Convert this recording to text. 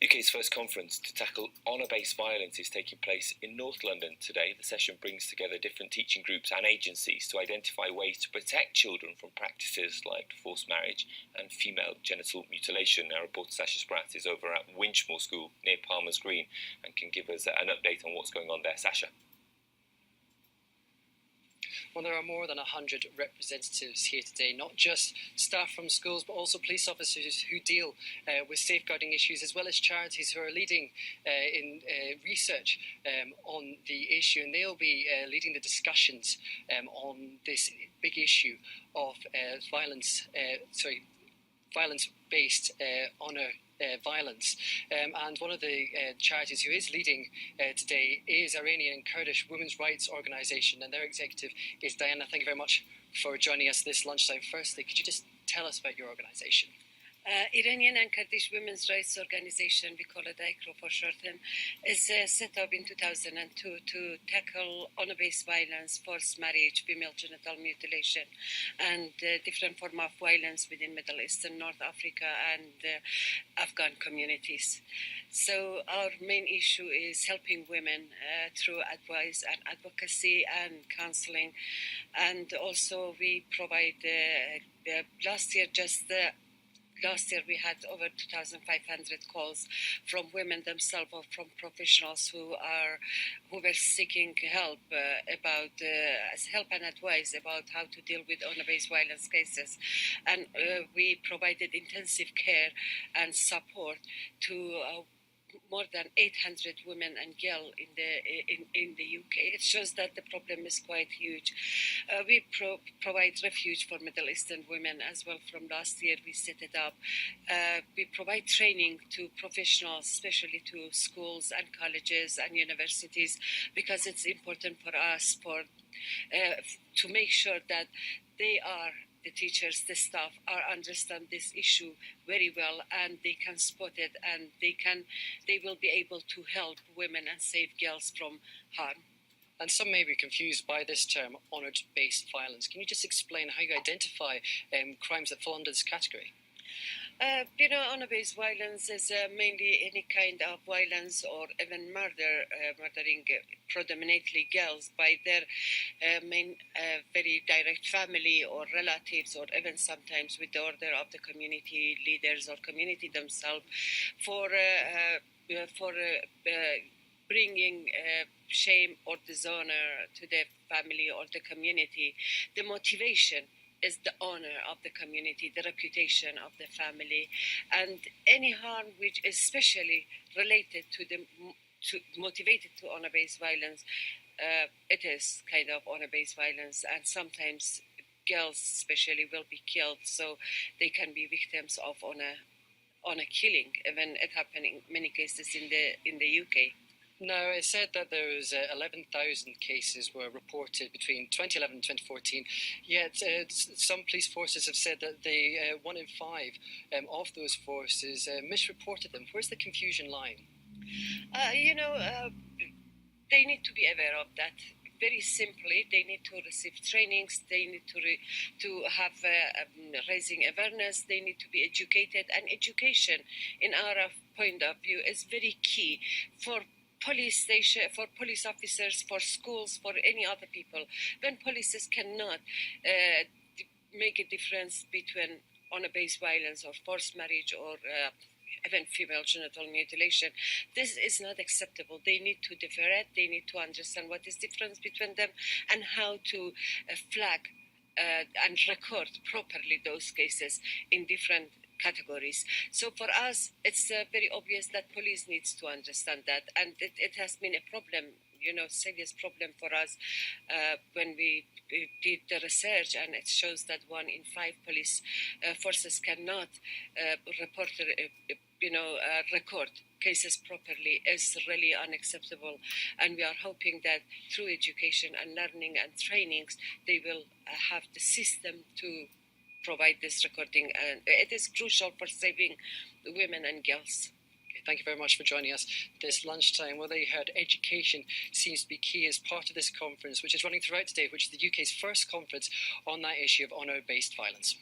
UK's first conference to tackle honour-based violence is taking place in North London today. The session brings together different teaching groups and agencies to identify ways to protect children from practices like forced marriage and female genital mutilation. Our reporter Sasha Spratt is over at Winchmore School near Palmer's Green and can give us an update on what's going on there. Sasha. Well, there are more than 100 representatives here today, not just staff from schools, but also police officers who deal with safeguarding issues, as well as charities who are leading in research on the issue. And they'll be leading the discussions on this big issue of violence-based honour violence. And one of the charities who is leading today is Iranian and Kurdish Women's Rights Organisation, and their executive is Diana. Thank you very much for joining us this lunchtime. Firstly, could you just tell us about your organisation? Iranian and Kurdish Women's Rights Organization, we call it IKWRO for short, is set up in 2002 to tackle honor-based violence, forced marriage, female genital mutilation, and different form of violence within Middle East and North Africa and Afghan communities. So our main issue is helping women through advice and advocacy and counseling, and also we provide Last year we had over 2,500 calls from women themselves or from professionals who were seeking help help and advice about how to deal with honor-based violence cases, and we provided intensive care and support to more than 800 women and girls in the UK. It shows that the problem is quite huge. We provide refuge for Middle Eastern women as well. From last year, we set it up. We provide training to professionals, especially to schools and colleges and universities, because it's important for us to make sure that the teachers, the staff, understand this issue very well, and they can spot it, and they will be able to help women and save girls from harm. And some may be confused by this term, honour-based violence. Can you just explain how you identify crimes that fall under this category? Honor-based violence is mainly any kind of violence or even murdering predominantly girls by their main very direct family or relatives, or even sometimes with the order of the community leaders or community themselves for bringing shame or dishonor to the family or the community. The motivation is the honor of the community, the reputation of the family, and any harm which is especially related motivated to honor-based violence, it is kind of honor-based violence, and sometimes girls especially will be killed, so they can be victims of honor killing. Even it happened in many cases in the UK. Now, it said that there was 11,000 cases were reported between 2011 and 2014, yet some police forces have said that 1 in 5 of those forces misreported them. Where's the confusion lying? They need to be aware of that. Very simply, they need to receive trainings, they need to have raising awareness, they need to be educated, and education, in our point of view, is very key for police station, for police officers, for schools, for any other people. When policies cannot make a difference between honor-based violence or forced marriage or even female genital mutilation, this is not acceptable. They need to differentiate, they need to understand what is the difference between them and how to flag and record properly those cases in different categories. So for us, it's very obvious that police needs to understand that, and it has been a problem, serious problem for us when we did the research, and it shows that 1 in 5 police forces cannot record cases properly is really unacceptable, and we are hoping that through education and learning and trainings, they will have the system to provide this recording, and it is crucial for saving women and girls. Okay, thank you very much for joining us this lunchtime. Well, there you heard, education seems to be key as part of this conference, which is running throughout today, which is the UK's first conference on that issue of honour-based violence.